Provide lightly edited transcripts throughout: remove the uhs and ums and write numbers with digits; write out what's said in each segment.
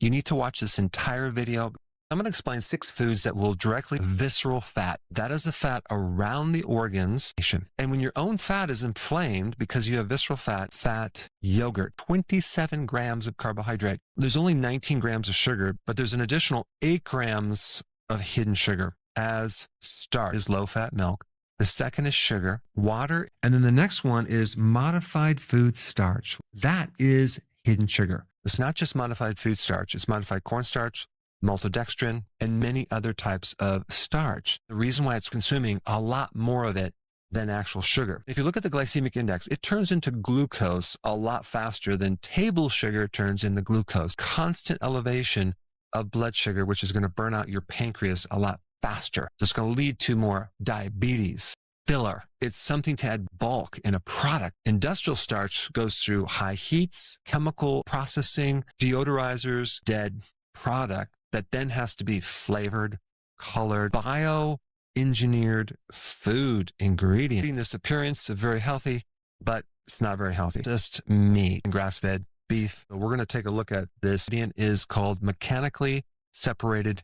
You need to watch this entire video. I'm going to explain 6 foods that will directly visceral fat. That is a fat around the organs. And when your own fat is inflamed because you have visceral fat yogurt, 27 grams of carbohydrate. There's only 19 grams of sugar, but there's an additional 8 grams of hidden sugar as starch is low-fat milk. The second is sugar, water, and then the next one is modified food starch. That is hidden sugar. It's not just modified food starch. It's modified cornstarch, maltodextrin, and many other types of starch. The reason why it's consuming a lot more of it than actual sugar. If you look at the glycemic index, it turns into glucose a lot faster than table sugar turns into glucose. Constant elevation of blood sugar, which is going to burn out your pancreas a lot faster. It's going to lead to more diabetes. Filler. It's something to add bulk in a product. Industrial starch goes through high heats, chemical processing, deodorizers, dead product that then has to be flavored, colored, bioengineered food ingredient. This appearance of very healthy, but it's not very healthy. Just meat and grass-fed beef. We're going to take a look at this. It is called mechanically separated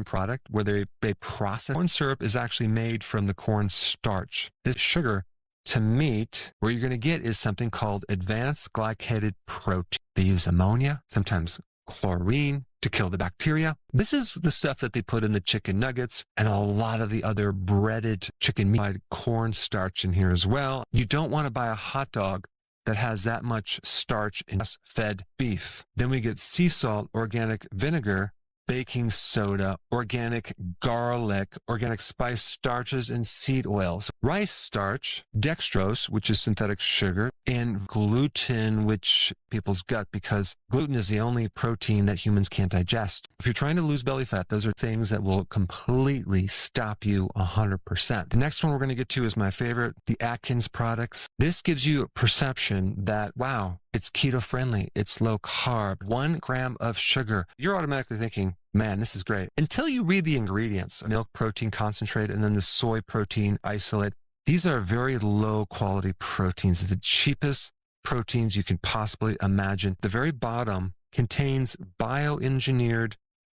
product where they process. Corn syrup is actually made from the corn starch. This sugar to meat, where you're going to get is something called advanced glycated protein. They use ammonia, sometimes chlorine, to kill the bacteria. This is the stuff that they put in the chicken nuggets and a lot of the other breaded chicken meat. Corn starch in here as well. You don't want to buy a hot dog that has that much starch in fed beef. Then we get sea salt, organic vinegar, baking soda, organic garlic, organic spice starches, and seed oils. Rice starch, dextrose, which is synthetic sugar, and gluten, which people's gut, because gluten is the only protein that humans can't digest. If you're trying to lose belly fat, those are things that will completely stop you 100%. The next one we're going to get to is my favorite, the Atkins products. This gives you a perception that, wow, it's keto friendly, it's low carb, 1 gram of sugar. You're automatically thinking, man, this is great. Until you read the ingredients, milk protein concentrate, and then the soy protein isolate. These are very low quality proteins, the cheapest proteins you can possibly imagine. The very bottom contains bioengineered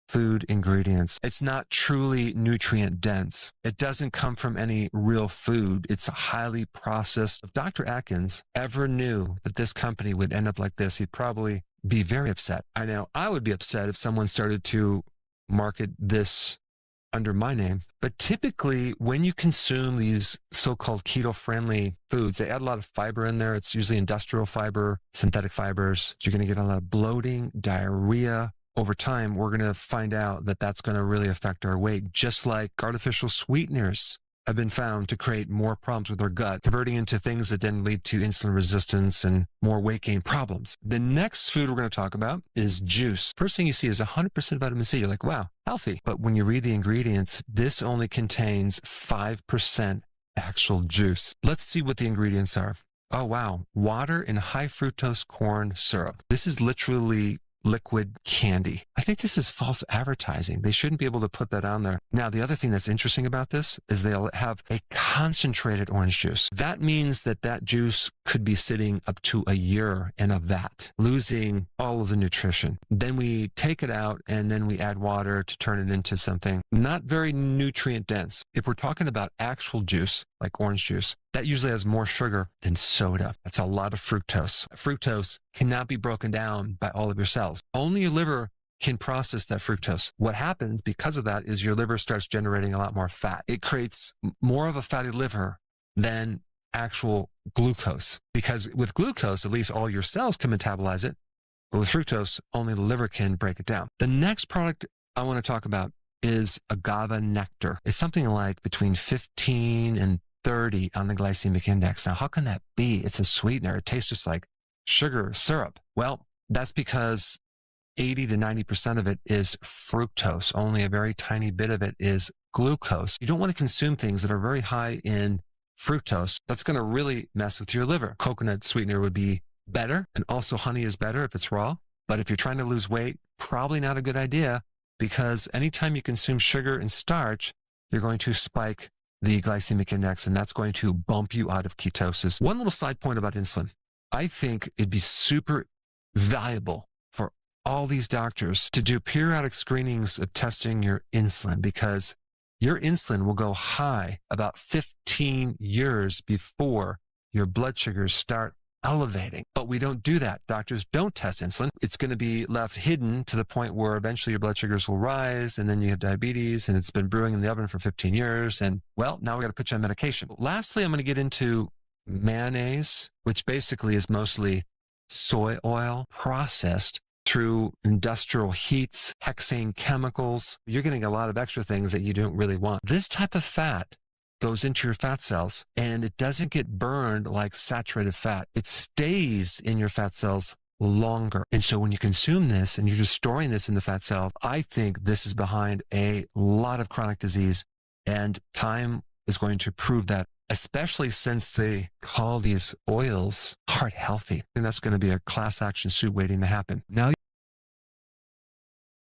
food ingredients. It's not truly nutrient dense. It doesn't come from any real food. It's highly processed. If Dr. Atkins ever knew that this company would end up like this, he'd probably be very upset. I know I would be upset if someone started to market this under my name. But typically when you consume these so-called keto-friendly foods, they add a lot of fiber in there. It's usually industrial fiber, synthetic fibers. You're going to get a lot of bloating, diarrhea. Over time, we're going to find out that that's going to really affect our weight, just like artificial sweeteners have been found to create more problems with our gut, converting into things that then lead to insulin resistance and more weight gain problems. The next food we're going to talk about is juice. First thing you see is 100% vitamin C. You're like, wow, healthy. But when you read the ingredients, this only contains 5% actual juice. Let's see what the ingredients are. Oh, wow. Water and high fructose corn syrup. This is literally liquid candy. I think this is false advertising. They shouldn't be able to put that on there. Now, the other thing that's interesting about this is they'll have a concentrated orange juice. That means that that juice could be sitting up to a year in a vat, losing all of the nutrition. Then we take it out and then we add water to turn it into something not very nutrient dense. If we're talking about actual juice, like orange juice, that usually has more sugar than soda. That's a lot of fructose. Fructose cannot be broken down by all of your cells. Only your liver can process that fructose. What happens because of that is your liver starts generating a lot more fat. It creates more of a fatty liver than actual glucose, because with glucose, at least all your cells can metabolize it, but with fructose, only the liver can break it down. The next product I want to talk about is agave nectar. It's something like between 15 and 30 on the glycemic index. Now, how can that be? It's a sweetener. It tastes just like sugar, syrup. Well, that's because 80 to 90% of it is fructose. Only a very tiny bit of it is glucose. You don't want to consume things that are very high in fructose. That's going to really mess with your liver. Coconut sweetener would be better, and also honey is better if it's raw. But if you're trying to lose weight, probably not a good idea, because anytime you consume sugar and starch, you're going to spike the glycemic index, and that's going to bump you out of ketosis. One little side point about insulin. I think it'd be super valuable for all these doctors to do periodic screenings of testing your insulin, because your insulin will go high about 15 years before your blood sugars start elevating. But we don't do that. Doctors don't test insulin. It's going to be left hidden to the point where eventually your blood sugars will rise, and then you have diabetes, and it's been brewing in the oven for 15 years. And well, now we got to put you on medication. Lastly, I'm going to get into mayonnaise, which basically is mostly soy oil processed through industrial heats, hexane chemicals. You're getting a lot of extra things that you don't really want. This type of fat goes into your fat cells, and it doesn't get burned like saturated fat. It stays in your fat cells longer. And so when you consume this and you're just storing this in the fat cell, I think this is behind a lot of chronic disease, and time is going to prove that, especially since they call these oils heart healthy. And that's going to be a class action suit waiting to happen. Now